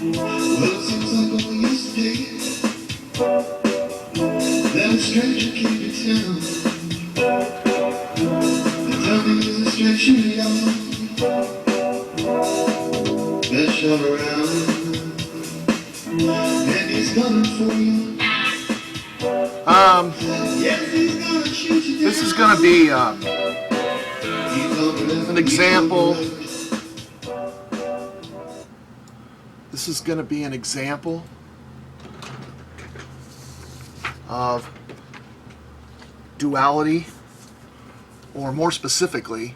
Well, it seems like all yesterday that a stranger came to town. The town is a stranger, y'all. That shot around, and he's coming for you. Yes, he's gonna shoot you down. This is going to be an example. This is going to be an example of duality, or more specifically,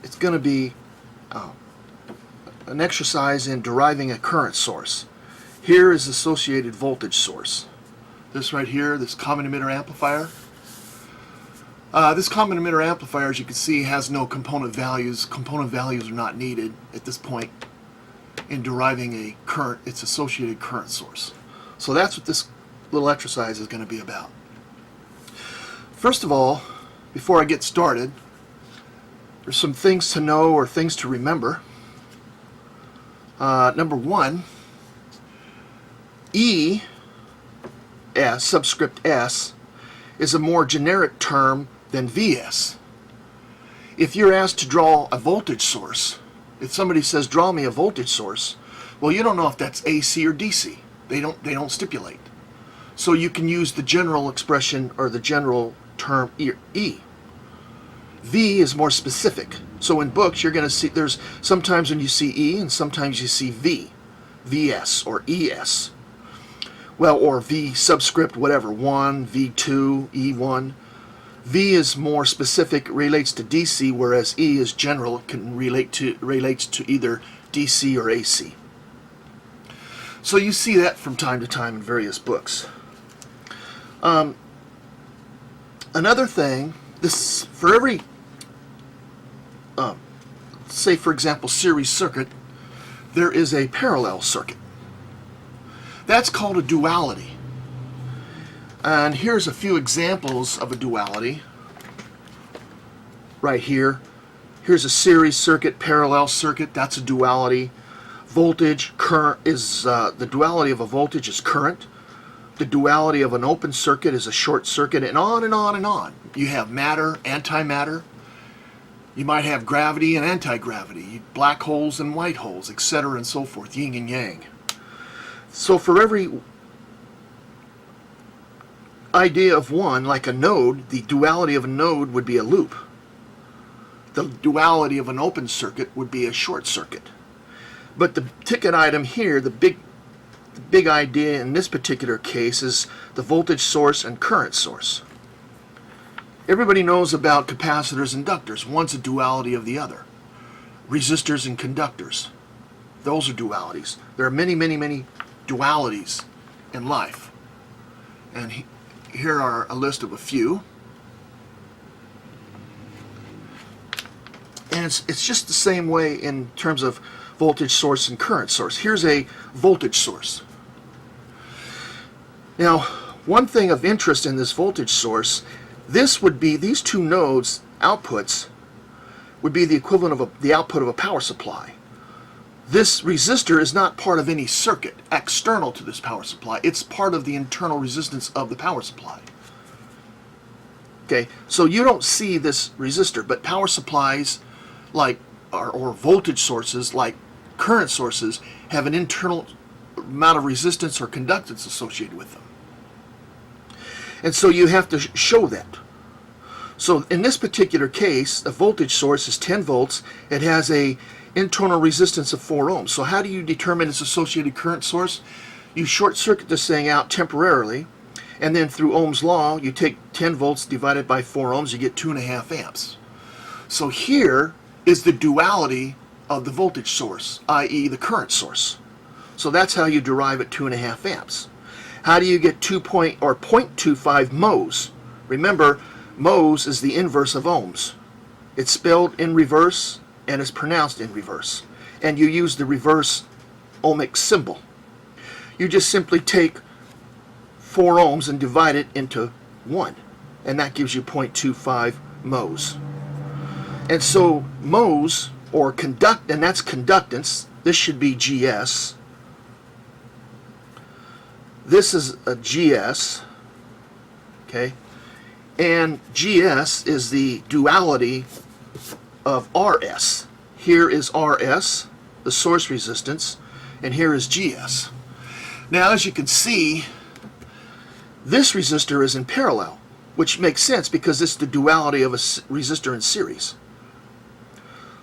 it's going to be an exercise in deriving a current source. Here is associated voltage source. This right here, this common emitter amplifier. This common emitter amplifier, as you can see, has no component values. Component values are not needed at this point in deriving a current, its associated current source. So that's what this little exercise is going to be about. First of all, before I get started, there's some things to know or things to remember. Number one, E, S, subscript S, is a more generic term than VS. If you're asked to draw a voltage source, if somebody says draw me a voltage source, well, you don't know if that's AC or DC. They don't stipulate. So you can use the general expression or the general term E. V is more specific. So in books you're going to see there's sometimes when you see E and sometimes you see V, VS or ES. Well, or V subscript whatever, 1, V2, E1. V is more specific, relates to DC, whereas E is general, it can relates to either DC or AC. So you see that from time to time in various books. Another thing, this for every, say for example, series circuit, there is a parallel circuit. That's called a duality. And here's a few examples of a duality. Right here. Here's a series circuit, parallel circuit. That's a duality. Voltage, current is, the duality of a voltage is current. The duality of an open circuit is a short circuit, and on and on and on. You have matter, antimatter. You might have gravity and anti-gravity, black holes and white holes, etc. and so forth, yin and yang. So for every idea of one, like a node, the duality of a node would be a loop. The duality of an open circuit would be a short circuit. But the ticket item here, the big idea in this particular case is the voltage source and current source. Everybody knows about capacitors and inductors. One's a duality of the other. Resistors and conductors. Those are dualities. There are many, many, many dualities in life. And here are a list of a few. And it's just the same way in terms of voltage source and current source. Here's a voltage source. Now, one thing of interest in this voltage source, this would be, these two nodes, outputs, would be the equivalent of the output of a power supply. This resistor is not part of any circuit external to this power supply. It's part of the internal resistance of the power supply. Okay, so you don't see this resistor, but power supplies like or voltage sources like current sources have an internal amount of resistance or conductance associated with them. And so you have to show that. So in this particular case, the voltage source is 10 volts. It has a internal resistance of 4 ohms. So how do you determine its associated current source? You short circuit this thing out temporarily, and then through Ohm's law, you take 10 volts divided by 4 ohms, you get 2.5 amps. So here is the duality of the voltage source, i.e. the current source. So that's how you derive at 2.5 amps. How do you get 0.25 mhos? Remember, mhos is the inverse of ohms. It's spelled in reverse and is pronounced in reverse. And you use the reverse ohmic symbol. You just simply take 4 ohms and divide it into 1. And that gives you 0.25 mhos. And so mhos, or conduct, and that's conductance. This should be GS. This is a GS, okay? And GS is the duality of RS. Here is RS, the source resistance, and here is GS. Now, as you can see, this resistor is in parallel, which makes sense because it's the duality of a resistor in series.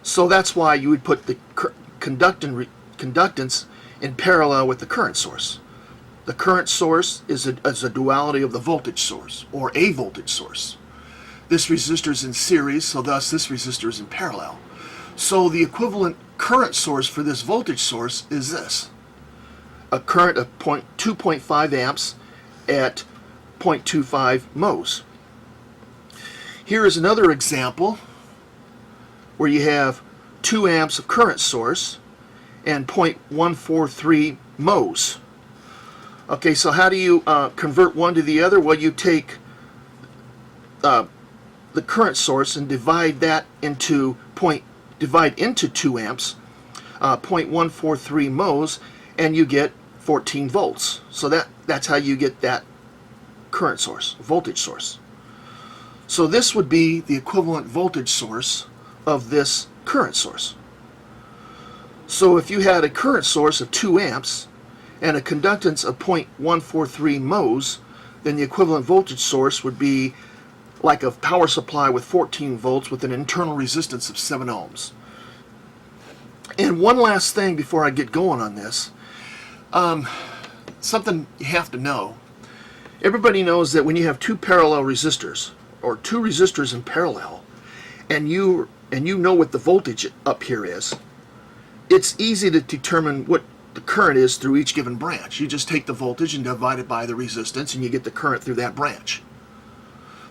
So that's why you would put the conductance in parallel with the current source. The current source is a duality of the voltage source, or a voltage source. This resistor is in series, so thus this resistor is in parallel. So the equivalent current source for this voltage source is this. A current of 2.5 amps at 0.25 mhos. Here is another example where you have 2 amps of current source and 0.143 mhos. Okay, so how do you convert one to the other? Well, you take the current source and divide that into 2 amps, 0.143 mhos, and you get 14 volts. So that's how you get that current source, voltage source. So this would be the equivalent voltage source of this current source. So if you had a current source of 2 amps and a conductance of 0.143 mhos, then the equivalent voltage source would be like a power supply with 14 volts with an internal resistance of 7 ohms. And one last thing before I get going on this, something you have to know. Everybody knows that when you have 2 parallel resistors, or 2 resistors in parallel, and you know what the voltage up here is, it's easy to determine what the current is through each given branch. You just take the voltage and divide it by the resistance, and you get the current through that branch.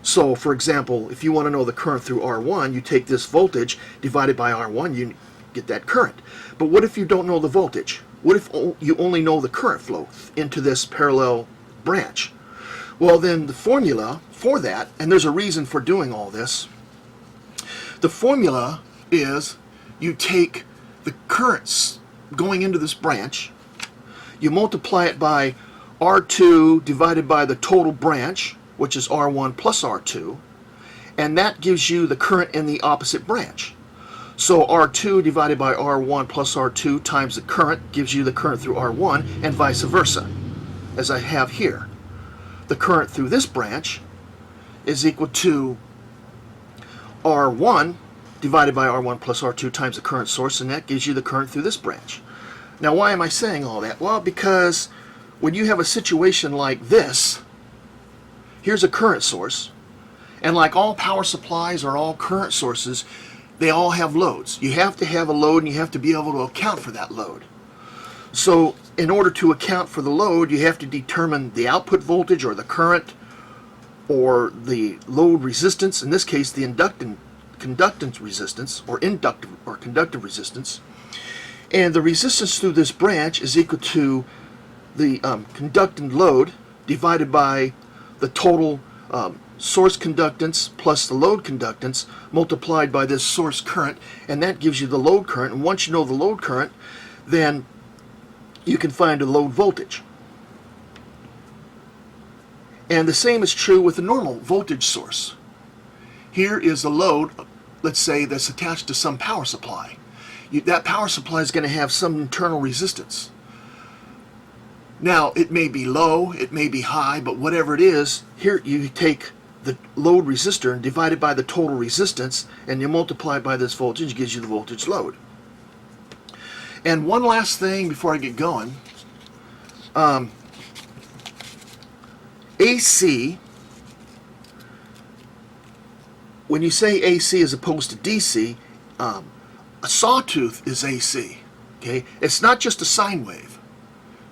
So, for example, if you want to know the current through R1, you take this voltage divided by R1, you get that current. But what if you don't know the voltage? What if you only know the current flow into this parallel branch? Well, then the formula for that, and there's a reason for doing all this, the formula is you take the currents going into this branch, you multiply it by R2 divided by the total branch, which is R1 plus R2, and that gives you the current in the opposite branch. So R2 divided by R1 plus R2 times the current gives you the current through R1, and vice versa, as I have here. The current through this branch is equal to R1 divided by R1 plus R2 times the current source, and that gives you the current through this branch. Now, why am I saying all that? Well, because when you have a situation like this, here's a current source, and like all power supplies or all current sources, they all have loads. You have to have a load, and you have to be able to account for that load. So in order to account for the load, you have to determine the output voltage or the current or the load resistance, in this case the conductance resistance or inductive or conductive resistance, and the resistance through this branch is equal to the conductant load divided by the total source conductance plus the load conductance multiplied by this source current, and that gives you the load current. And once you know the load current, then you can find a load voltage. And the same is true with a normal voltage source. Here is a load, let's say, that's attached to some power supply. That power supply is going to have some internal resistance. Now, it may be low, it may be high, but whatever it is, here you take the load resistor and divide it by the total resistance, and you multiply it by this voltage, it gives you the voltage load. And one last thing before I get going. AC, when you say AC as opposed to DC, a sawtooth is AC. Okay? It's not just a sine wave.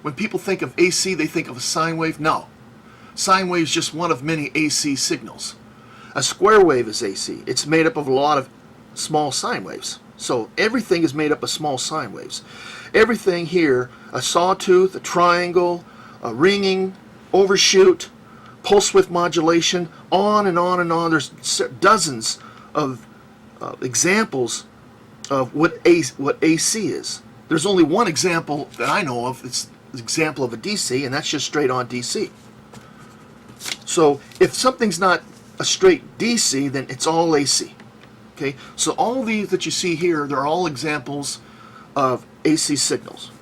When people think of AC, they think of a sine wave. No. Sine wave is just one of many AC signals. A square wave is AC. It's made up of a lot of small sine waves. So everything is made up of small sine waves. Everything here, a sawtooth, a triangle, a ringing, overshoot, pulse width modulation, on and on and on. There's dozens of examples of what AC is. There's only one example that I know of. It's an example of a DC, and that's just straight on DC. So if something's not a straight DC, then it's all AC. Okay, so all these that you see here, they're all examples of AC signals.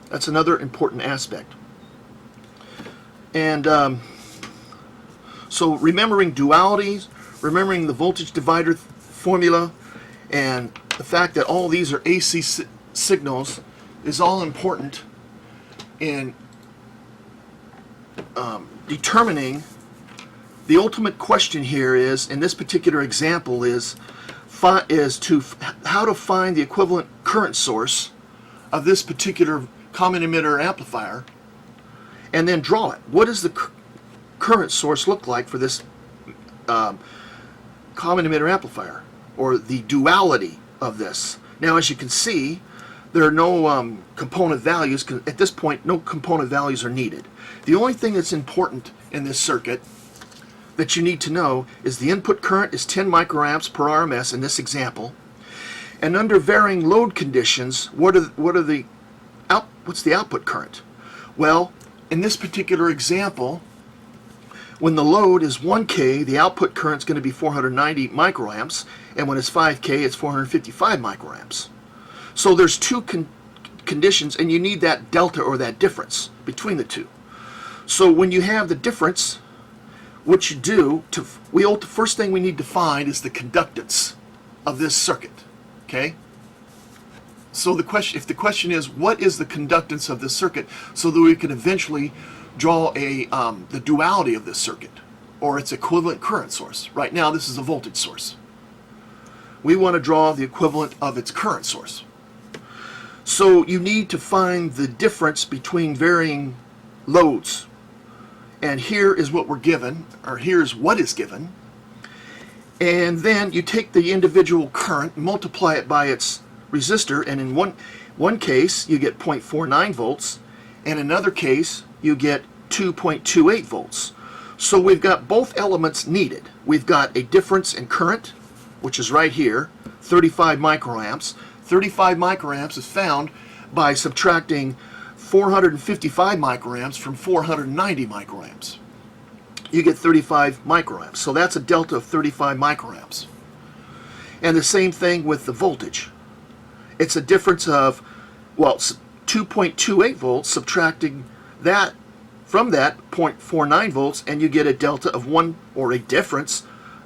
That's another important aspect. And so remembering dualities, remembering the voltage divider formula, and the fact that all these are AC signals is all important in determining. The ultimate question here is, in this particular example, is how to find the equivalent current source of this particular common emitter amplifier, and then draw it. What does the current source look like for this common emitter amplifier, or the duality of this? Now, as you can see, there are no component values. At this point, no component values are needed. The only thing that's important in this circuit that you need to know is the input current is 10 microamps per RMS in this example, and under varying load conditions, what's the output current? Well, in this particular example, when the load is 1K, the output current is going to be 490 microamps, and when it's 5K, it's 455 microamps. So there's two conditions, and you need that delta, or that difference between the two. So when you have the difference, what you do, first thing we need to find is the conductance of this circuit. Okay? So if the question is, what is the conductance of this circuit, so that we can eventually draw the duality of this circuit, or its equivalent current source. Right now, this is a voltage source. We want to draw the equivalent of its current source. So you need to find the difference between varying loads. And here is what we're given, or here's what is given. And then you take the individual current, multiply it by its resistor, and in one case you get 0.49 volts, and in another case you get 2.28 volts. So we've got both elements needed. We've got a difference in current, which is right here, 35 microamps. 35 microamps is found by subtracting 455 microamps from 490 microamps. You get 35 microamps. So that's a delta of 35 microamps. And the same thing with the voltage. It's a difference of, 2.28 volts, subtracting that from that 0.49 volts, and you get a delta of a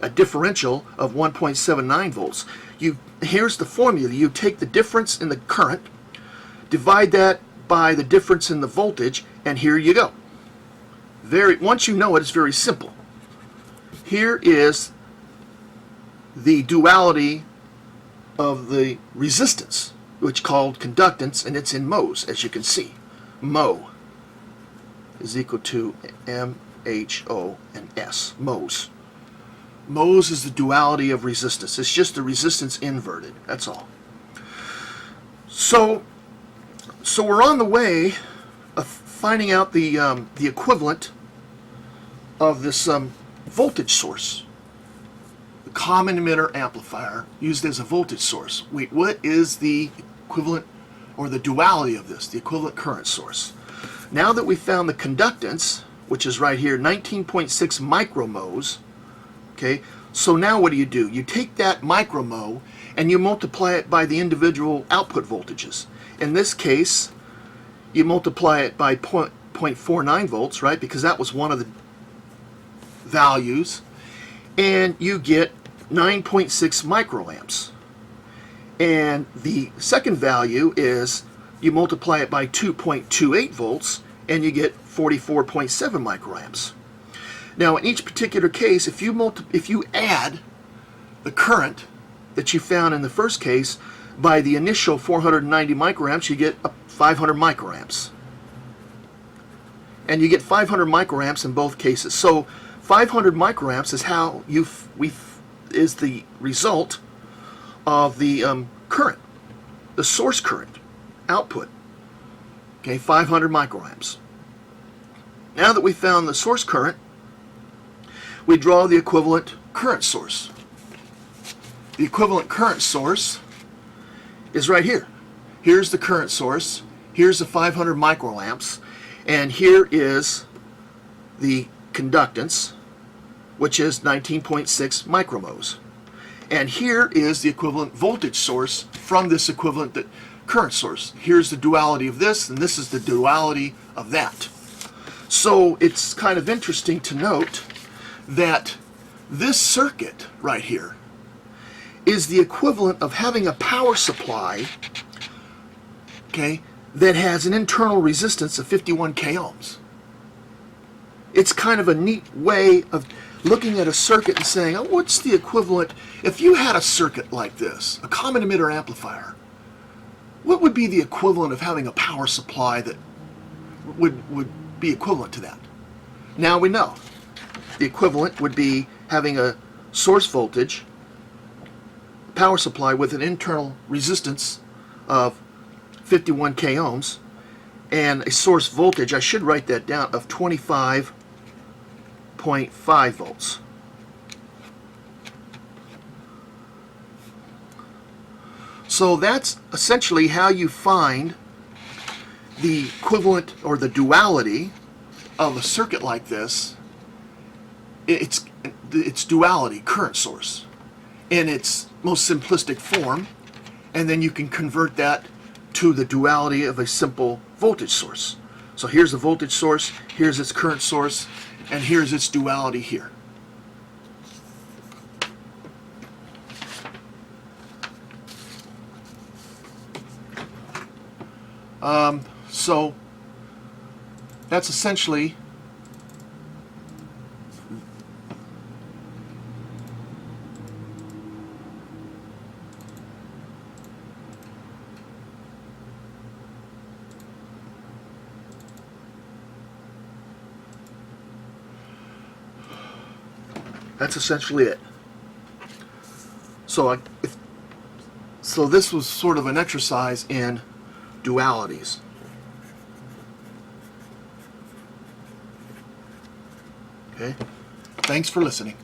differential of 1.79 volts. Here's the formula. You take the difference in the current, divide that by the difference in the voltage, and here you go. Once you know it, it's very simple. Here is the duality of the resistance, which is called conductance, and it's in mhos, as you can see. Mho is equal to MHO and S, mhos. Mhos is the duality of resistance. It's just the resistance inverted, that's all. So we're on the way of finding out the equivalent of this voltage source, the common emitter amplifier used as a voltage source. Wait, what is the equivalent, or the duality of this, the equivalent current source? Now that we found the conductance, which is right here, 19.6 micromhos, okay, so now what do? You take that micromho and you multiply it by the individual output voltages. In this case, you multiply it by 0.49 volts, right, because that was one of the values, and you get 9.6 microamps. And the second value is you multiply it by 2.28 volts, and you get 44.7 microamps. Now, in each particular case, if you add the current that you found in the first case by the initial 490 microamps, you get 500 microamps. And you get 500 microamps in both cases. So 500 microamps is how is the result of the current, the source current output. Okay, 500 microamps. Now that we found the source current, we draw the equivalent current source. The equivalent current source is right here. Here's the current source. Here's the 500 microamps. And here is the conductance, which is 19.6 micromhos. And here is the equivalent voltage source from this equivalent current source. Here's the duality of this, and this is the duality of that. So it's kind of interesting to note that this circuit right here is the equivalent of having a power supply, okay, that has an internal resistance of 51 k ohms. It's kind of a neat way of looking at a circuit and saying, oh, what's the equivalent? If you had a circuit like this, a common emitter amplifier, what would be the equivalent of having a power supply that would be equivalent to that? Now we know. The equivalent would be having a source voltage power supply with an internal resistance of 51 k ohms and a source voltage, I should write that down, of 25.5 volts. So that's essentially how you find the equivalent or the duality of a circuit like this. It's duality, current source, in its most simplistic form, and then you can convert that to the duality of a simple voltage source. So here's the voltage source, here's its current source, and here's its duality here. So that's essentially it. So so this was sort of an exercise in dualities. Okay? Thanks for listening.